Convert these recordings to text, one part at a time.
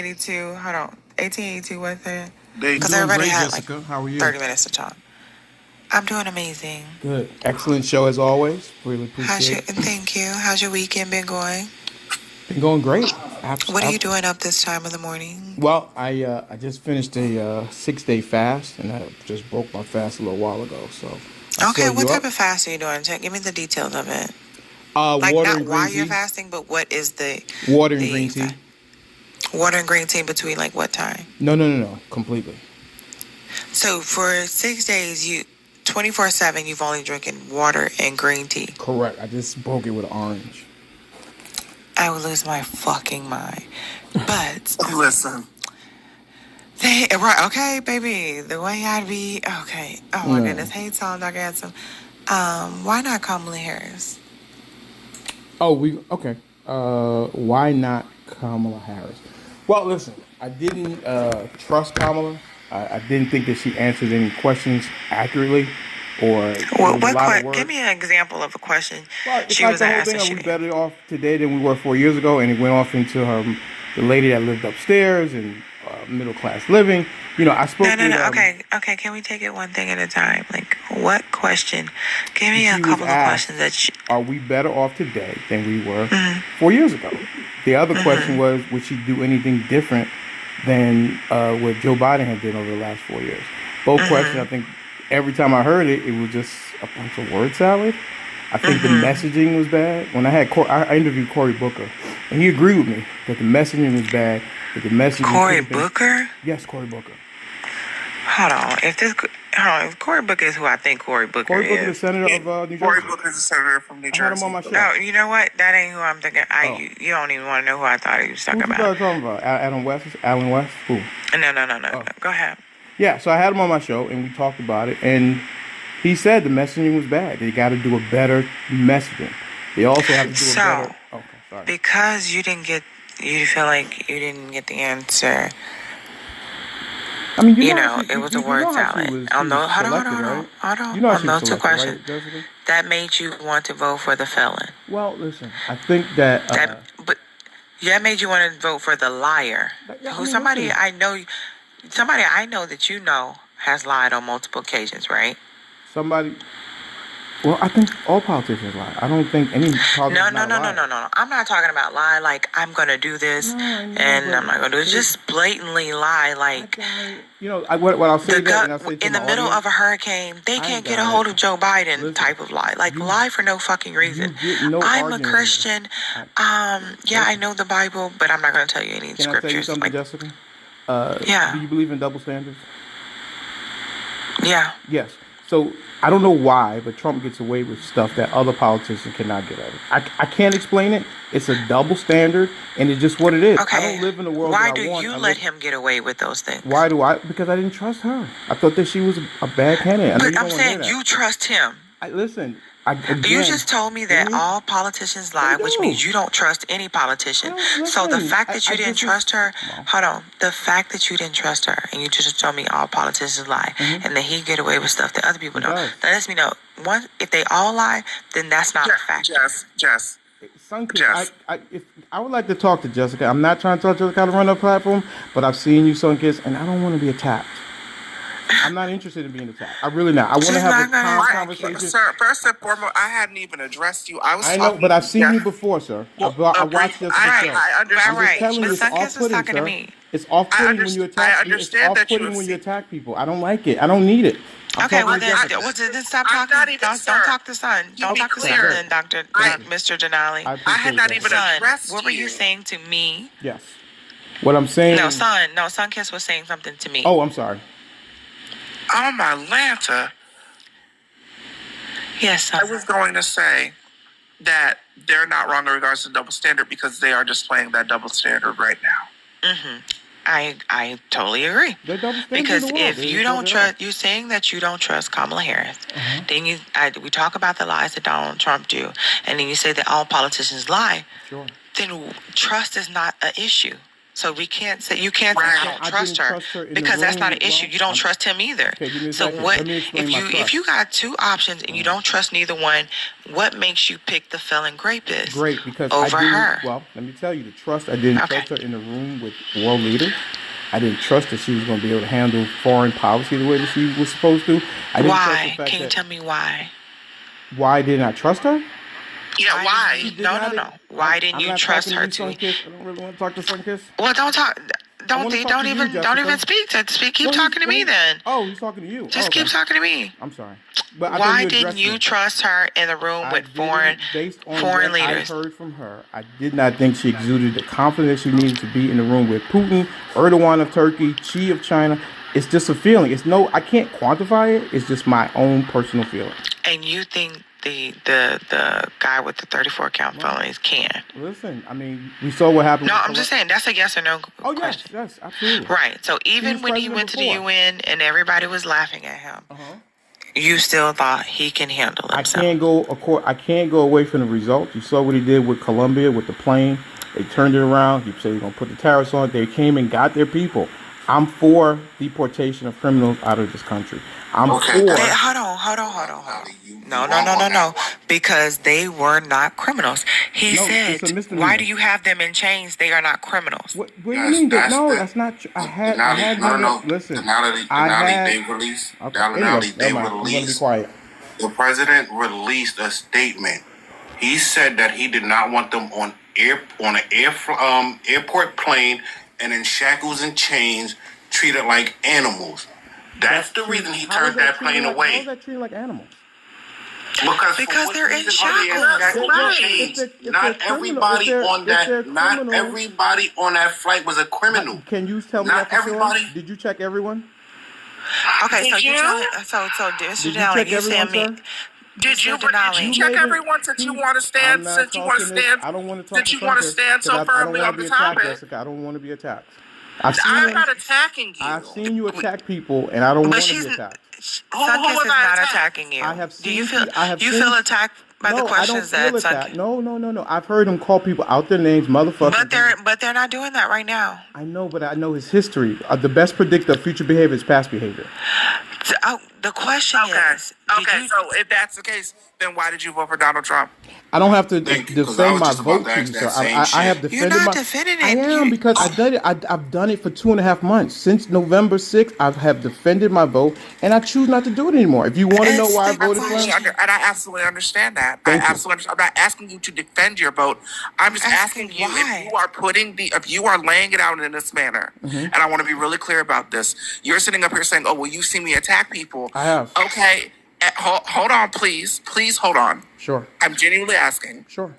1882. Hold on. 1882 with it. I'm Because doing everybody great, had Jessica. like How are you? 30 minutes to talk. I'm doing amazing. Good. Excellent show as always. Really appreciate it. Thank you. How's your weekend been going? Been going great. What are you doing up this time of the morning? Well, I just finished a 6-day fast, and I just broke my fast a little while ago. So Okay, what type of fast are you doing? Give me the details of it. Like water not and why green you're tea. fasting, but what is the Water and green tea. Water and green tea between like what time? No. Completely. So for 6 days, 24/7, you've only drinking water and green tea. Correct. I just broke it with orange. I would lose my fucking mind. But listen. Right, okay, baby. The way I'd be okay. Oh my goodness. Hey Tom, Dr. Handsome. Why not Kamala Harris? Okay. Why not Kamala Harris? Well, listen, I didn't trust Kamala. I didn't think that she answered any questions accurately, or Give me an example of a question she was asking. Are we better off today than we were 4 years ago? And it went off into the lady that lived upstairs and middle class living. I spoke. No. Okay. Can we take it one thing at a time? Like, what question? Give me a couple of questions Are we better off today than we were 4 years ago? The other question was, would she do anything different than what Joe Biden had done over the last 4 years? Both questions, I think, every time I heard it, it was just a bunch of word salad. I think the messaging was bad. When I interviewed Cory Booker, and he agreed with me that the messaging was bad. That the messaging. Cory Booker? Yes, Cory Booker. Hold on. If Cory Booker is who I think Cory Booker is. Cory Booker is the senator of New Jersey. Cory Booker is a senator from New Jersey. I had him on my show. No, you know what? That ain't who I'm thinking. You don't even want to know who I thought he was talking about. Who you talking about? Alan West? Who? No. Go ahead. Yeah, so I had him on my show, and we talked about it, and he said the messaging was bad. They got to do a better messaging. They also have to do a better... Okay, sorry. Because you feel like you didn't get the answer... I mean, it was a word salad. Hold on. Two questions. Right, that made you want to vote for the felon. Well, listen, I think that made you want to vote for the liar. Somebody I know that you know has lied on multiple occasions, right? Well, I think all politicians lie. I don't think any politician No. I'm not talking about lie like I'm going to do this and I'm not going to do it. Just blatantly lie like... what I'll say in the middle of a hurricane, they can't get a hold of Joe Biden type of lie. Like, lie for no fucking reason. I'm a Christian. I know the Bible, but I'm not going to tell you any scriptures. Can I tell you something, Jessica? Do you believe in double standards? Yeah. Yes. So, I don't know why, but Trump gets away with stuff that other politicians cannot get away with. I can't explain it. It's a double standard, and it's just what it is. Okay. I don't live in the world Why do you let him get away with those things? Why do I? Because I didn't trust her. I thought that she was a bad candidate. But I'm saying you trust him. You just told me that all politicians lie, which means you don't trust any politician. So the fact that you didn't trust her, the fact that you didn't trust her, and you just told me all politicians lie, and that he get away with stuff that other people don't. That lets me know, if they all lie, then that's not a fact. Jess. I would like to talk to Jessica. I'm not trying to talk to Jessica to run a platform, but I've seen you, Sunkiss, and I don't want to be attacked. I'm not interested in being attacked. I really not. I want to have a calm conversation. Sir, first and foremost, I hadn't even addressed you. I know, but I've seen you before, sir. I watched this show. I understand. I'm just telling you, it's off-putting, sir. It's off-putting when you attack. I understand it's off-putting when you attack people. I don't like it. I don't need it. Okay, well then stop talking. Don't talk to Son. Don't talk to Son then, Mr. Denali. I had not even addressed you. What were you saying to me? Yes. What I'm saying... No, Sunkiss was saying something to me. Oh, I'm sorry. Oh, my Lanta. Yes, son. I was going to say that they're not wrong in regards to double standard because they are displaying that double standard right now. I totally agree. Because if you don't trust, you're saying that you don't trust Kamala Harris. Then we talk about the lies that Donald Trump do, and then you say that all politicians lie. Sure. Then trust is not an issue. So we can't say you can't say I don't I trust didn't her trust her in the because that's not room. an issue. You don't trust him either. Okay, give me a So second. what Let me explain if my you trust. got two options and you don't trust neither one? What makes you pick the felon rapist Great, because over I didn't. her? Well, let me tell you the trust. I didn't Okay. trust her in the room with world leaders. I didn't trust that she was going to be able to handle foreign policy the way that she was supposed to. I didn't trust the Why? fact Can you that. tell me why? Why didn't I trust her? Yeah, why? She did No, not. no, no. Why didn't I'm you not trust talking her to you, to? Sunkiss. I don't really want to talk to Sunkiss. Well, don't talk. Don't wanna think. talk Don't to you, even. Don't Jessica. even speak. Keep Well, talking to me then. Oh, he's talking to you. Just okay. keep talking to me. I'm sorry. But I thought Why you didn't addressed you me. trust her in the room I with didn't, based on foreign what I leaders? heard from her, I did not think she exuded the confidence she needed to be in the room with Putin, Erdogan of Turkey, Xi of China. It's just a feeling. I can't quantify it. It's just my own personal feeling. And you think the guy with the 34 count felonies can? Listen, I mean, we saw what happened. No, I'm just saying that's a yes or no Oh question. yes, absolutely. Right. So even was when he president went to before. the UN and everybody was laughing at him, you still thought he can handle himself. I can't go away from the results. You saw what he did with Colombia with the plane. They turned it around. He said he's gonna put the tariffs on it. They came and got their people. I'm for deportation of criminals out of this country. I'm for. Hold on. No. Because they were not criminals. He said, it's a misdemeanor. why do you have them in chains? They are not criminals. What do you mean? That's not true. I had Listen, Denali, they released. Okay. Denali, they I'm gonna be released. quiet. The president released a statement. He said that he did not want them on an airport plane and in shackles and chains, treated like animals. That's the reason he turned that plane away. How is that treated like animals? Because they're in shackles. Not everybody on that flight was a criminal. Can you tell me Not that for everybody. sure? Did you check everyone? Okay, so Mr. Denali, you saying me? Did you Denali? check everyone since you want to stand? Since you want to stand? I don't want to talk. Since you want to stand so firmly on the topic. Jessica, I don't want to be attacked. I'm not attacking you. I've seen you attack people, and I don't want to be attacked. Sunkiss is not attacking you. I have seen. Do you feel attacked by the questions that Sunkiss? No. I've heard him call people out their names, motherfucker. But they're not doing that right now. I know, but I know his history. The best predictor of future behavior is past behavior. The question is, so if that's the case, then why did you vote for Donald Trump? I don't have to defend my vote to you, sir. I have defended You're not defending it. I am, because I've done it. I've done it for 2.5 months. Since November 6th, I have defended my vote, and I choose not to do it anymore. If you want to know why I voted for him, and I absolutely understand that. I'm not asking you to defend your vote. I'm just asking you if you are laying it out in this manner, and I want to be really clear about this. You're sitting up here saying, "Oh, well, you see me attack people." I have. Okay. Hold on, please. Please hold on. Sure. I'm genuinely asking. Sure.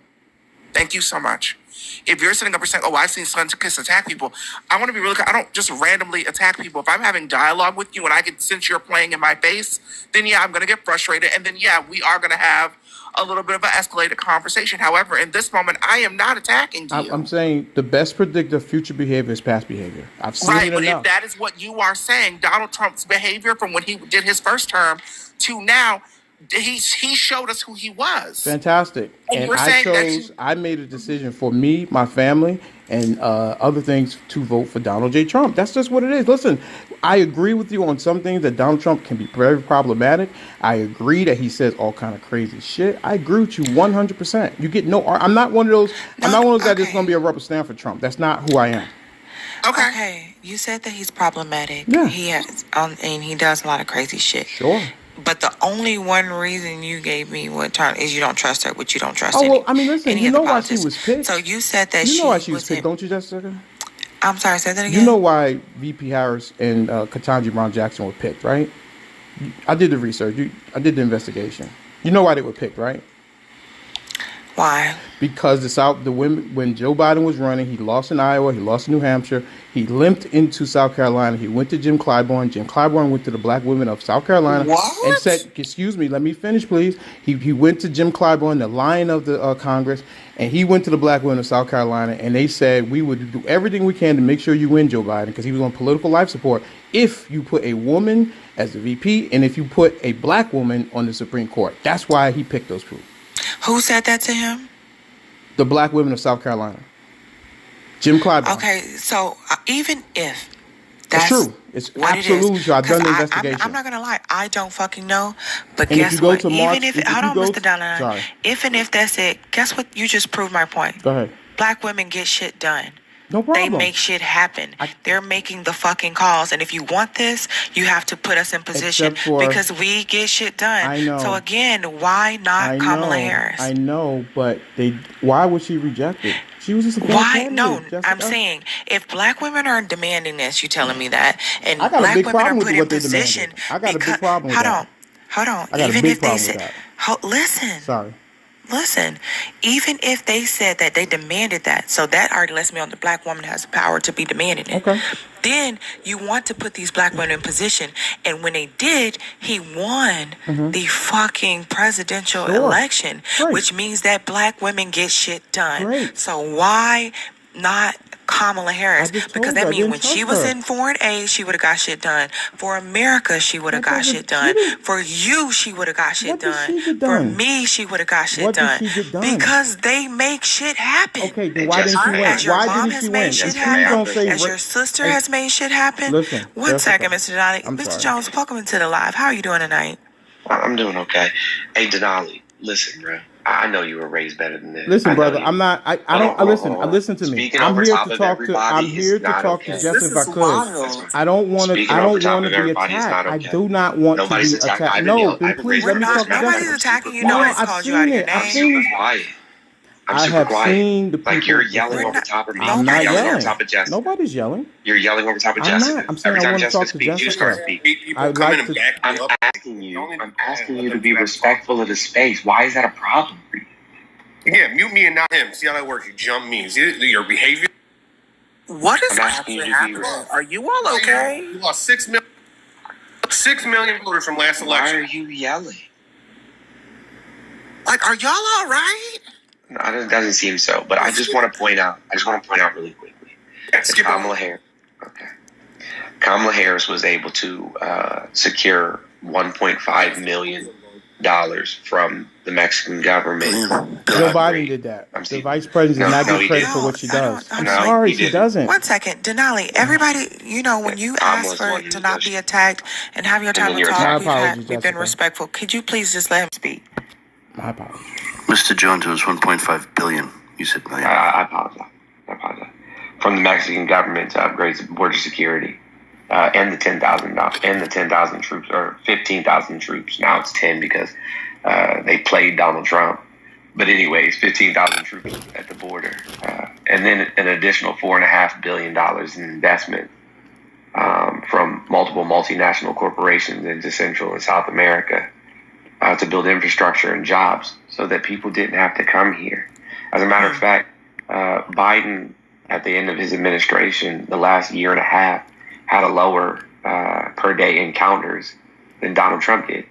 Thank you so much. If you're sitting up here saying, "Oh, I've seen Sunkiss attack people," I want to be really clear. I don't just randomly attack people. If I'm having dialogue with you and I can sense you're playing in my face, then yeah, I'm going to get frustrated. And then yeah, we are going to have a little bit of an escalated conversation. However, in this moment, I am not attacking you. I'm saying the best predictor of future behavior is past behavior. I've seen it enough. But if that is what you are saying, Donald Trump's behavior from when he did his first term to now, he showed us who he was. Fantastic. And I made a decision for me, my family, and other things to vote for Donald J. Trump. That's just what it is. Listen, I agree with you on some things that Donald Trump can be very problematic. I agree that he says all kind of crazy shit. I agree with you 100%. You get I'm not one of those. I'm not one of those guys that's going to be a rubber stamp for Trump. That's not who I am. Okay. You said that he's problematic. Yeah. He has, and he does a lot of crazy shit. Sure. But the only one reason you gave me is you don't trust her, which you don't trust. Oh, well, I mean, listen, you know why she was picked. So you said that you know why she was picked, don't you, Jessica? I'm sorry, say that again. You know why VP Harris and Ketanji Brown Jackson were picked, right? I did the research. I did the investigation. You know why they were picked, right? Why? Because the women, when Joe Biden was running, he lost in Iowa, he lost in New Hampshire, he limped into South Carolina, he went to Jim Clyburn. Jim Clyburn went to the black women of South Carolina and said, "Excuse me, let me finish, please." He went to Jim Clyburn, the lion of the Congress, and he went to the black women of South Carolina, and they said, "We would do everything we can to make sure you win, Joe Biden," because he was on political life support, if you put a woman as the VP and if you put a black woman on the Supreme Court. That's why he picked those people. Who said that to him? The black women of South Carolina. Jim Clyburn. Okay, so even if It's that's true. It's what absolutely it is, true. I've done the because investigation. I'm not gonna lie, I don't fucking know. But And if you guess go what? to March, Even if if hold you on, go, Mr. Denali, sorry, if and if that's it, guess what? You just proved my point. go ahead. Black women get shit done. No They problem. make shit happen. They're making the fucking calls. And if you want this, you have to put us in position Except for- because we get shit done. I know. So again, why not Kamala Harris? I know, but why was she rejected? She was just a bad Why? candidate, No, Jessica. I'm saying if black women are demanding this, you telling me that, and I got a black big women are problem with put in what they position. demanded. I got a big problem with that. Hold on. I got a Even big if they problem with said, that. listen. Sorry. Listen, even if they said that they demanded that, so that already lets me know the black woman has the power to be demanding it. Okay. Then you want to put these black women in position, and when they did, he won the fucking presidential election, Great. which means that black women get shit done. Great. So why not Kamala Harris? I just Because told that you, I means didn't when she trust was her. in foreign aid, she would have got shit done. For America, she would have got shit done. For you, she would have got shit What did done. she get For done? me, she would have got shit What did done. she get done? Because they make shit happen. Okay, then why didn't she win? As your Why mom didn't has she made win? shit And please happen, don't say as your sister has made shit happen. Listen, One Jessica, second, Mr. Denali. I'm Mr. sorry. Jones, welcome into the live. How are you doing tonight? I'm doing okay. Hey, Denali, listen, bro. I know you were raised better than this. Listen, I know brother, you- I'm not. I don't. Hold on, Listen. hold on. Listen to me. Speaking I'm over here top to of talk to. everybody I'm is here to not talk okay. to Jess This if I is could. wild. I don't want to. Speaking I over don't top want of to be everybody is attacked. not I okay. do not want Nobody's to be attacked. attacked. I've No, been then yelled- please We're let me not. talk to Nobody's Jessica. attacking you. No, Nobody's I've called you out seen of your it. I've name. seen. Super quiet. I'm I super have quiet. seen the people. Like you're yelling We're over not- top of me. I'm You're not yelling over yelling. top of Jessica. Nobody's yelling. You're yelling over top of I'm Jessica. not. I'm saying Every I time want to Jessica talk to speaks, you start Jessica. speaking. I'd like to. I'm asking you to be respectful of the space. Why is that a problem for you? Yeah, mute me and not him. See how that works? You jump me. See your behavior. What is I'm asking you actually to be happening? respectful. Are you all okay? You lost 6 million voters from last Why election. are you yelling? Like, are y'all all right? No, it doesn't seem so. But I just want to point out. Really quickly. Yeah, skip Kamala over. Harris. Okay. Kamala Harris was able to secure $1.5 million from the Mexican government. Joe Biden did that. The vice president does not get credit for what she does. I'm sorry, she doesn't. One second, Denali. Everybody, when you ask for to not be attacked and have your time to talk, we've been respectful. Could you please just let him speak? My apologies. Mr. Jones, it was 1.5 billion. You said million. I apologize. From the Mexican government to upgrade border security, and the 10,000 troops, or 15,000 troops. Now it's 10 because they played Donald Trump. But anyways, 15,000 troops at the border, and then an additional $4.5 billion in investment from multiple multinational corporations into Central and South America to build infrastructure and jobs so that people didn't have to come here. As a matter of fact, Biden, at the end of his administration, the last year and a half, had a lower per day encounters than Donald Trump did.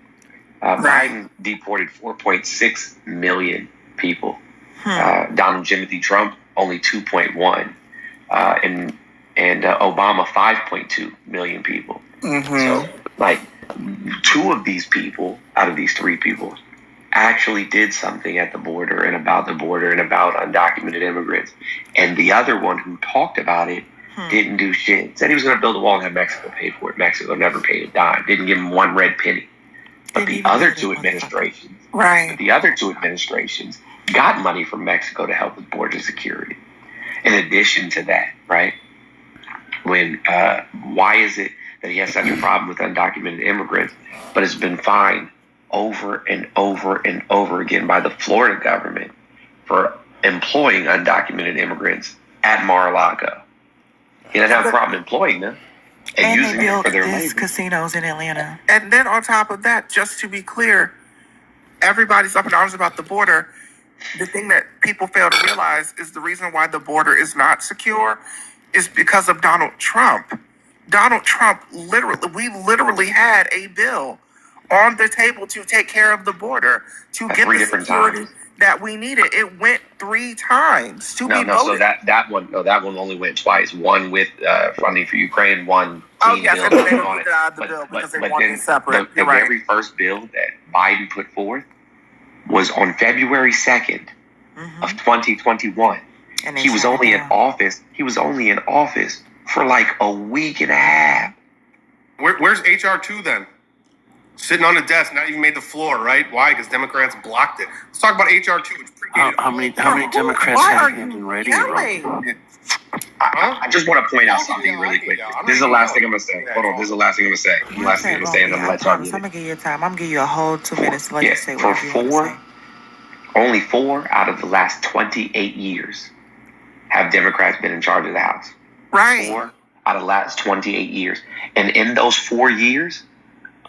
Biden deported 4.6 million people. Donald Timothy Trump only 2.1, and Obama 5.2 million people. So, like, two of these people out of these three people actually did something at the border and about undocumented immigrants, and the other one who talked about it didn't do shit. Said he was going to build a wall and have Mexico pay for it. Mexico never paid a dime. Didn't give him one red penny. But the other two administrations got money from Mexico to help with border security. In addition to that, right? Why is it that he has such a problem with undocumented immigrants, but it's been fined over and over and over again by the Florida government for employing undocumented immigrants at Mar-a-Lago? He doesn't have a problem employing them and using them for their labor. Casinos in Atlanta. And then on top of that, just to be clear, everybody's up in arms about the border. The thing that people fail to realize is the reason why the border is not secure is because of Donald Trump. Donald Trump we literally had a bill on the table to take care of the border, to get the security that we needed. It went 3 times to be voted. So that one only went twice. One with funding for Ukraine, one clean bill and they on it. the bill because they wanted then it separate. The very first bill that Biden put forth was on February 2nd of 2021. And they He was shut it only in down. office. He was only in office for like a week and a half. Where's HR2 then? Sitting on the desk, not even made the floor, right? Why? Because Democrats blocked it. Let's talk about HR2. It's How many Democrats had it in writing it wrong? I just want to point out something really quick. This is the last thing I'm gonna say. Hold on, this is the last thing I'm gonna say. The last thing I'm gonna say, and I'm gonna let y'all get I'm gonna it. give you time. I'm gonna give you a whole 2 minutes to let you say For what you want to say. only 4 out of the last 28 years have Democrats been in charge of the House. Right. 4 out of the last 28 years, and in those 4 years,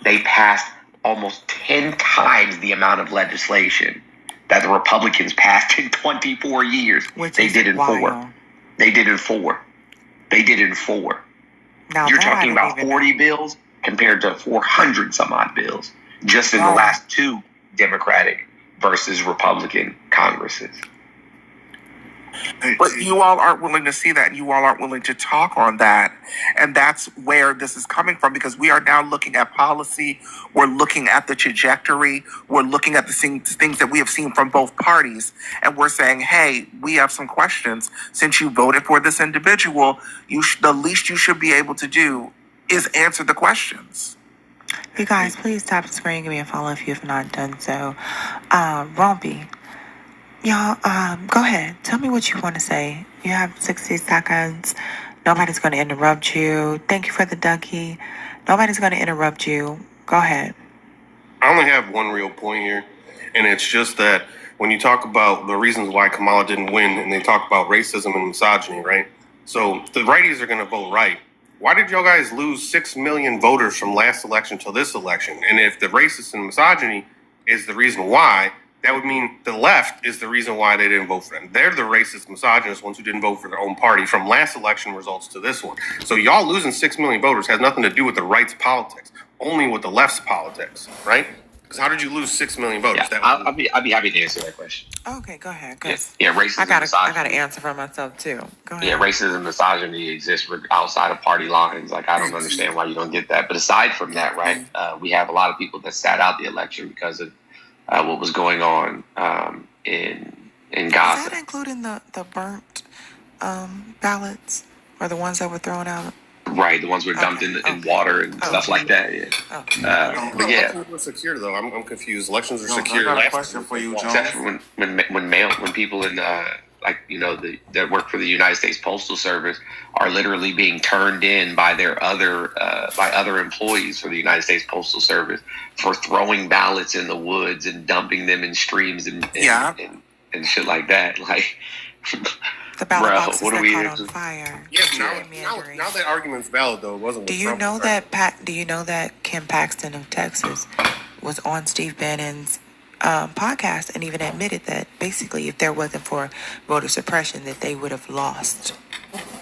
they passed almost 10 times the amount of legislation that the Republicans passed in 24 years. They did in 4. They did in 4. They did in 4. Now You're talking about 40 bills compared to 400 some odd bills just in the last 2 Democratic versus Republican Congresses. But you all aren't willing to see that, and you all aren't willing to talk on that. And that's where this is coming from, because we are now looking at policy. We're looking at the trajectory. We're looking at the things that we have seen from both parties. And we're saying, hey, we have some questions. Since you voted for this individual, the least you should be able to do is answer the questions. You guys, please tap the screen, give me a follow if you have not done so. Rompy, y'all, go ahead. Tell me what you want to say. You have 60 seconds. Nobody's going to interrupt you. Thank you for the ducky. Nobody's going to interrupt you. Go ahead. I only have one real point here, and it's just that when you talk about the reasons why Kamala didn't win, and they talk about racism and misogyny, right? So the righties are going to vote right. Why did y'all guys lose 6 million voters from last election till this election? And if the racist and misogyny is the reason why, that would mean the left is the reason why they didn't vote for them. They're the racist, misogynist ones who didn't vote for their own party from last election results to this one. So y'all losing 6 million voters has nothing to do with the right's politics, only with the left's politics, right? Because how did you lose 6 million voters? Yeah, I'll be happy to answer that question. Okay, go ahead. Yeah, racism. I got to answer for myself too. Go ahead. Yeah, racism and misogyny exists outside of party lines. Like, I don't understand why you don't get that. But aside from that, right, we have a lot of people that sat out the election because of what was going on in Gaza. Is that including the burnt ballots or the ones that were thrown out? Right, the ones were dumped in water and stuff like that. Yeah. But yeah, elections were secure though. I'm confused. Elections were No, secure. I got a question for you, Jones. except for when people in that work for the United States Postal Service are literally being turned in by their other employees for the United States Postal Service for throwing ballots in the woods and dumping them in streams and shit like that. Like, The ballot bro, boxes what that are we caught here on fire. Yes, now that argument's valid though. It wasn't. Do you know that Kim Paxton of Texas was on Steve Bannon's podcast and even admitted that basically if there wasn't for voter suppression that they would have lost.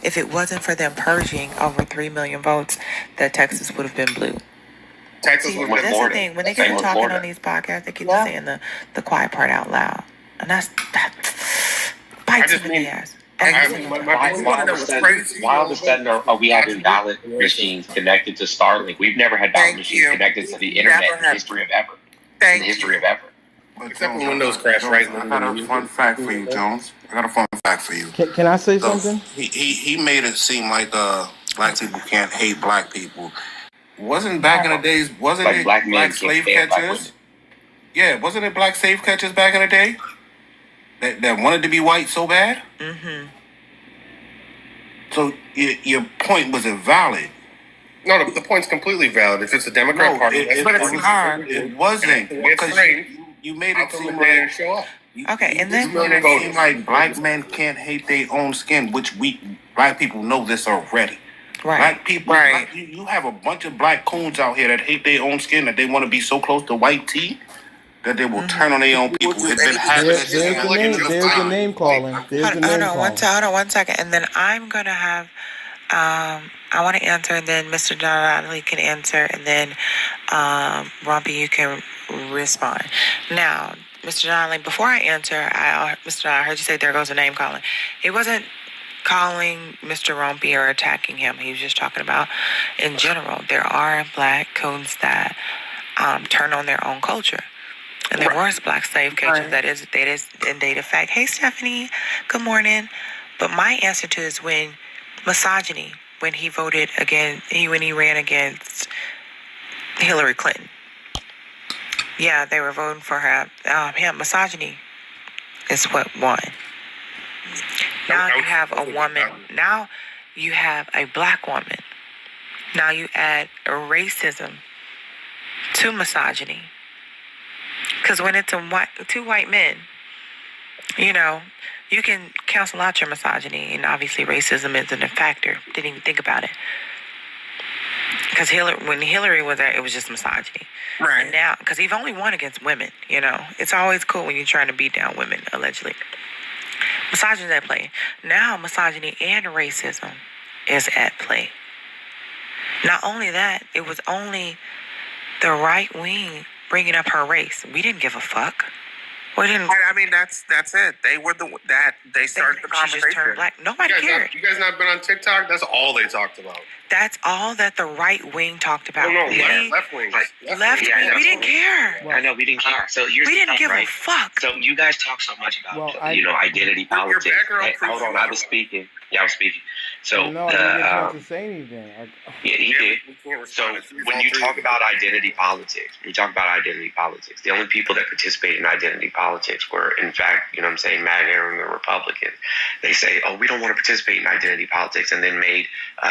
If it wasn't for them purging over 3 million votes, that Texas would have been blue. Texas See, would that's have the been thing. When they get to talking on these podcasts, they keep saying the quiet part out loud. And that bites in the ass. Why all of a sudden are we having ballot machines connected to Starlink? We've never had ballot machines connected to the internet in the history of ever. In the history of ever. Except when Windows crashed, right? I got a fun fact for you, Jones. I got a fun fact for you. Can I say something? He made it seem like black people can't hate black people. Wasn't back in the days? Wasn't Like it black men black slave can't stand black catchers? Yeah, wasn't it black slave catchers back in the day that wanted to be white so bad? Mm-hmm. So your point was invalid. No, the point's completely valid. If it's the Democrat Party, it wasn't because you made it seem like show up. Okay, and then you made it seem like black men can't hate their own skin, which we black people know this already. right. Black people, you have a bunch of black coons out here that hate their own skin, that they want to be so close to white tea that they will turn on their own people. It's been happening. There's the name calling. Hold on one second, and then I'm gonna have I want to answer, and then Mr. Denali can answer, and then Rompy, you can respond. Now, Mr. Denali, before I answer, Mr. Denali, I heard you say there goes a name calling. He wasn't calling Mr. Rompy or attacking him. He was just talking about, in general, there are black coons that turn on their own culture. And there was black slave catchers. That is in data fact. Hey, Stephanie. Good morning. But my answer to is when misogyny, when he voted against, when he ran against Hillary Clinton. Yeah, they were voting for her. Misogyny is what won. Now you have a woman. Now you have a black woman. Now you add a racism to misogyny. Because when it's two white men, you know, you can cancel out your misogyny, and obviously racism isn't a factor. Didn't even think about it. Because when Hillary was there, it was just misogyny. Right. And now, because he's only won against women, you know. It's always cool when you're trying to beat down women, allegedly. Misogyny at play. Now misogyny and racism is at play. Not only that, it was only the right wing bringing up her race. We didn't give a fuck. We didn't. I mean, that's it. They were they started the She conversation. just turned black. Nobody cared. You guys not been on TikTok? That's all they talked about. That's all that the right wing talked about. No, We- left wing. Left Yeah, I wing. know. We didn't care. I know we didn't care. So here's We the didn't thing, give a right? fuck. So you guys talk so much about Well, identity politics. background Hey, hold on, I was speaking. Yeah, I was speaking. So No, I didn't get a chance to say anything. yeah, he did. So when you talk about identity politics, the only people that participate in identity politics were, in fact, you know what I'm saying, MAGA and the Republicans. They say, oh, we don't want to participate in identity politics, and then made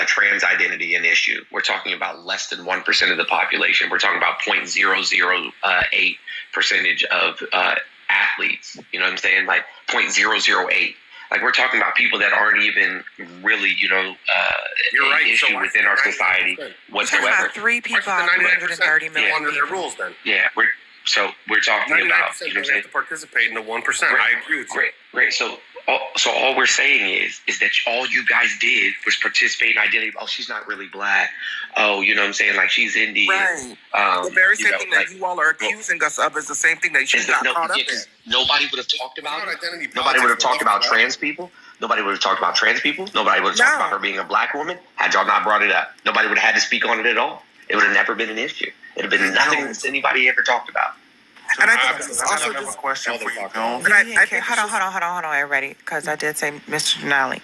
trans identity an issue. We're talking about less than 1% of the population. We're talking about 0.008% of athletes. You know what I'm saying? Like 0.008. Like, we're talking about people that aren't even really, You're right. an issue So within our society We're talking whatsoever. about 3 people out of 130 million under their people. rules then. Yeah, we're talking about, you know what I'm 99% saying? have to participate in the 1%. I agree with you. Great. So all we're saying is that all you guys did was participate in identity. Oh, she's not really black. Oh, you know what I'm saying? Like, she's Indian. Right. The very same thing that you all are accusing us of is the same thing that she got caught up in. Nobody would have talked about it. Identity Nobody would have politics, talked about though. trans people. Nobody would have talked about trans people. Nobody would have talked about her being a black woman had y'all not brought it up. Nobody would have had to speak on it at all. It would have never been an issue. It would have been nothing that anybody ever talked about. And I think this is also just a question for you, Jones. And I think Hold on, everybody, because I did say Mr. Denali.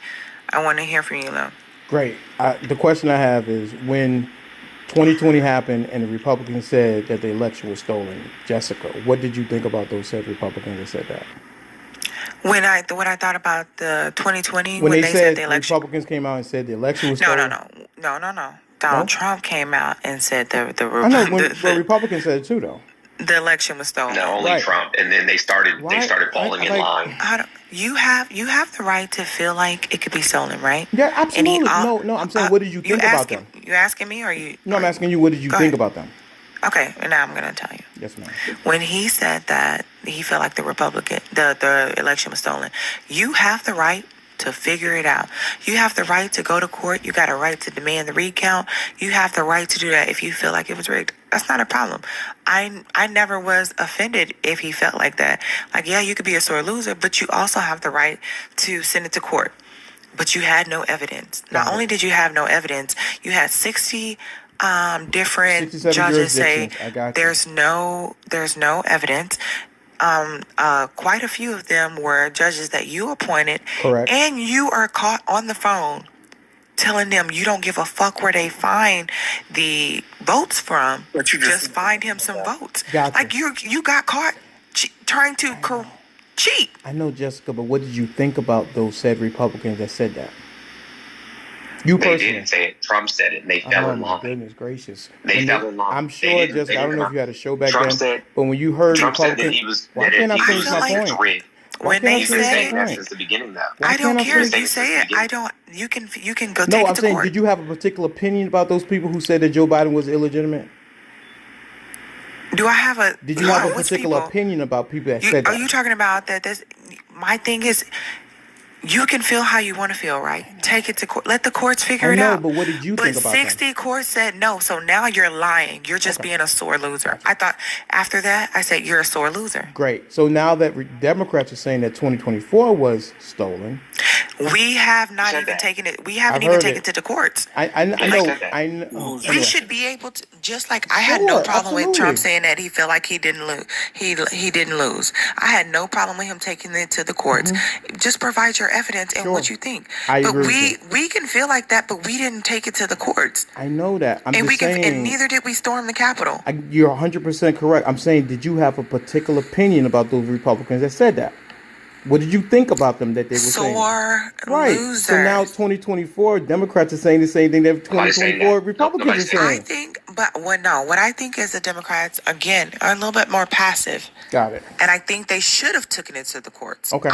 I want to hear from you, though. Great. The question I have is, when 2020 happened and the Republicans said that the election was stolen, Jessica, what did you think about those said Republicans that said that? When I thought about the 2020, When they said the the election. Republicans came out and said the election was No. stolen. Donald Trump came out and said I know, the Republicans said it too, though. the election was stolen. No, only Right. Trump, and then they started falling in line. You have the right to feel like it could be stolen, right? Yeah, absolutely. And No, I'm saying, what did you think about them? You asking me, or you? No, I'm asking you, what did you think about them? Okay, and now I'm gonna tell you. Yes, ma'am. When he said that he felt like the election was stolen, you have the right to figure it out. You have the right to go to court. You got a right to demand the recount. You have the right to do that if you feel like it was rigged. That's not a problem. I never was offended if he felt like that. Like, yeah, you could be a sore loser, but you also have the right to send it to court. But you had no evidence. Not only did you have no evidence, you had 60 different 67 judges say jurisdictions. I got you. there's no evidence. Quite a few of them were judges that you appointed. Correct. And you are caught on the phone telling them you don't give a fuck where they find the votes from. But you just find him some votes. Gotcha. Like you got caught trying to cheat. I know, Jessica, but what did you think about those said Republicans that said that? You They personally. didn't say it. Trump said it, and they fell Oh in my line. goodness gracious! They And fell in line. I'm They sure, didn't- Jessica. they I don't know didn't- if you had a show back Trump then, said- but when you heard Trump said that Republicans, he was. why that can't I he finish was my like- point? rigged. Why When can't I they finish say- my Saying that point? since the beginning, though. Why I don't can't I care if finish- you say it. I don't. You can go take No, it I'm to saying, court. did you have a particular opinion about those people who said that Joe Biden was illegitimate? Do I have a? Did you have a which particular people? opinion about people that You, said are that? you talking about that? My thing is, you can feel how you want to feel, right? Take it to court. Let the courts figure I it know, out. but what did you think about them? 60 courts said no, so now you're lying. You're just being a sore loser. I thought after that, I said you're a sore loser. Great. So now that Democrats are saying that 2024 was stolen, We have not said even that? taken it. We haven't I've even heard taken it. it to the courts. I Who know. said that? I know. We Anyway. should be able to, just like I had no Sure, problem with Trump absolutely. saying that he felt like he didn't lose. He didn't lose. I had no problem with him taking it to the courts. Just provide your evidence and Sure. what you think. I But agree with we can feel like that, but we didn't take it to the courts, I know that. I'm and just saying. and neither did we storm the Capitol. You're 100% correct. I'm saying, did you have a particular opinion about those Republicans that said that? What did you think about them that they were saying? Sore Right. losers. So now 2024, Democrats are saying the same thing that Nobody's saying 2024 that. Republicans Nobody's are saying saying. I think, but what I think is the Democrats again are a little bit more passive. Got it. And I think they should have taken it to the courts. Okay.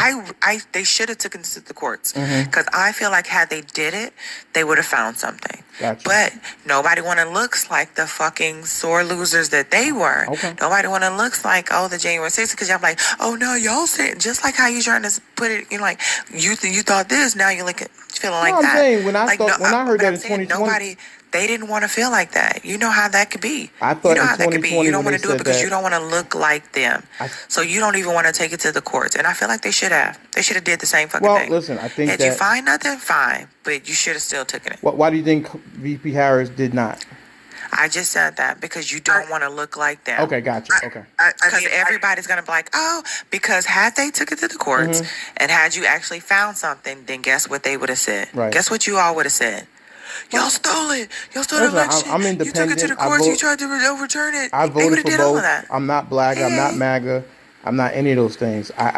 They should have taken it to the courts Mhm. because I feel like had they did it, they would have found something. Gotcha. But nobody want to looks like the fucking sore losers that they were. Okay. Nobody want to looks like the January 6th because y'all like, oh no, y'all said just like how you trying to put it in like you thought this, now you're feeling like I'm that. saying when I Like, thought when I heard but that I'm in saying 2020, they didn't want to feel like that. You know how that could be. I You thought know in how that could be. You 2020 don't when want they to do it said because that- you don't want to look like them. So you don't even want to take it to the courts. And I feel like they should have. They should have did the same fucking Well, thing. listen, I think If you that. find nothing, fine. But you should have still taken it. Why do you think VP Harris did not? I just said that because you don't want to look like them. Okay, gotcha. Okay. Because everybody's going to be like, oh, because had they took it to the courts and had you actually found something, then guess what they would have said? Right. Guess what you all would have said? Y'all stole it. Y'all stole the Listen, election. I'm You took it to independent. the I courts. You vote- tried to overturn it. I They would voted have for did all of both. that. I'm not black. I'm not MAGA. I'm not any of those things. I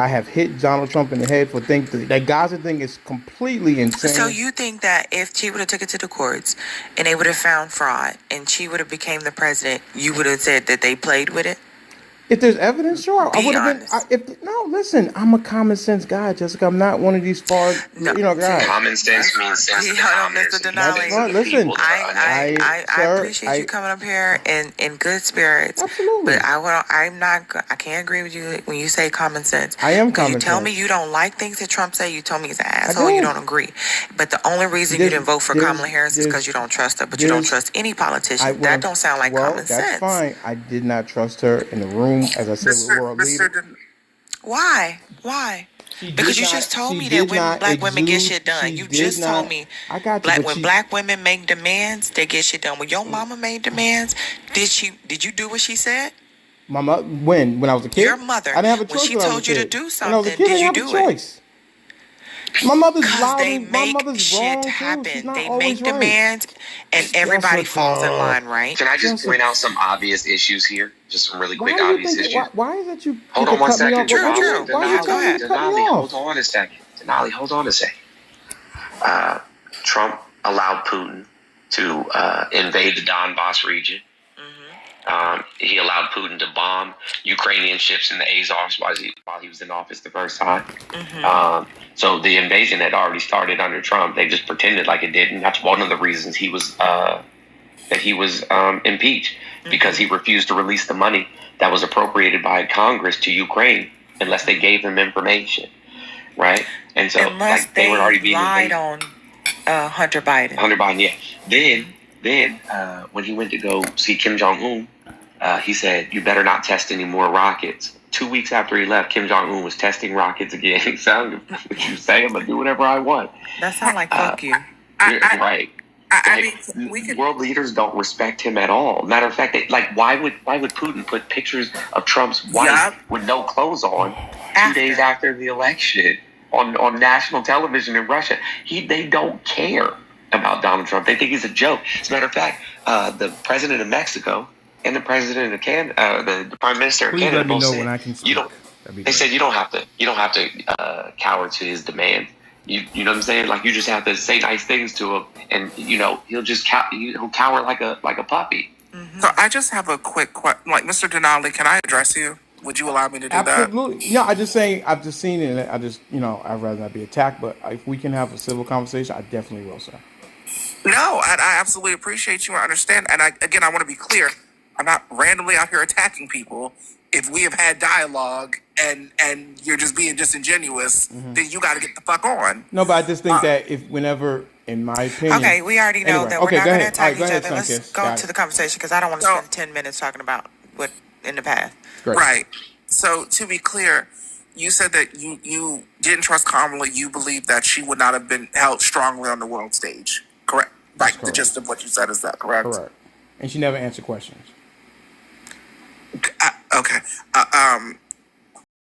have hit Donald Trump in the head for things. That Gaza thing is completely insane. So you think that if she would have took it to the courts and they would have found fraud and she would have became the president, you would have said that they played with it? If there's evidence, sure. I Be would have been. honest. No, listen. I'm a common sense guy, Jessica. I'm not one of these far, No. guys. Common sense means sense to the Hold on, commoners Mr. and Denali. sense That's to the right. Listen, people. I sir, appreciate you coming up here in good spirits. Absolutely. But I can't agree with you when you say common sense. I am Because common you tell sense. me you don't like things that Trump say. You told me he's an asshole. do. You don't agree. But the only reason you There's- didn't vote for there's- Kamala Harris is there's- because you don't trust her. But you don't there's- trust any politician. Well, That don't sound like common that's sense. fine. I did not trust her in the room, as I said, with world leaders. Why? Why? Because you just told me that when black women get shit done. You just told me I got you. when black women make demands, they get shit done. When your mama made demands, did you do what she said? My mother, when I was a kid, Your mother, I didn't have a when choice. she when I was told a you to kid. do When I was a something, kid, did I didn't you have do a it? choice. My mother's Because loud. they And my make mother's shit wrong too. She's happen. not They always make right. demands, and everybody falls in line, right? Can I just Jessica. point out some obvious issues here? Just some really Why quick do you obvious think? issues. Why is that you? Hold you on one cut me second. off? True, Why true. why you Go telling me ahead. to cut me Denali, off? hold on a second. Denali, hold on a second. Trump allowed Putin to invade the Donbass region. He allowed Putin to bomb Ukrainian ships in the Azovs while he was in office the first time. So the invasion had already started under Trump. They just pretended like it didn't. That's one of the reasons he was impeached, because he refused to release the money that was appropriated by Congress to Ukraine unless they gave him information, right? And so Unless they were already being lied invaded. on Hunter Biden. Hunter Biden, yeah. Then when he went to go see Kim Jong-un, he said, "You better not test any more rockets." 2 weeks after he left, Kim Jong-un was testing rockets again. He sounded, what you say, I'm going to do whatever I want. That sounds like fuck you. Right. I mean, we could. World leaders don't respect him at all. Matter of fact, why would Putin put pictures of Trump's wife Yeah. with no clothes on 2 days after the election on national television in Russia? They don't care about Donald Trump. They think he's a joke. As a matter of fact, the president of Mexico and the president of Canada, the prime minister of Please Canada, let me both know said, when I can speak. That'd be they great. said you don't have to cower to his demand. You know what I'm saying? Like, you just have to say nice things to him, and he'll just he'll cower like a puppy. So I just have a quick question. Like, Mr. Denali, can I address you? Would you allow me to do that? Absolutely. Yeah, I just saying. I've just seen it. And I just, I'd rather not be attacked. But if we can have a civil conversation, I definitely will, sir. No, I absolutely appreciate you. I understand. And I want to be clear. I'm not randomly out here attacking people. If we have had dialogue and you're just being disingenuous, then you got to get the fuck on. No, but I just think that whenever, in my opinion. Okay, we already know Anyway, that we're okay, not go going to ahead. attack All right, each go ahead, other. Let's Sunkist. go Got to it. the conversation because I don't want to spend 10 minutes talking about what in the past. Great. Right. So to be clear, you said that you didn't trust Kamala. You believe that she would not have been held strongly on the world stage. Correct. That's Like the correct. gist of what you said is that correct? Correct. And she never answered questions. Okay.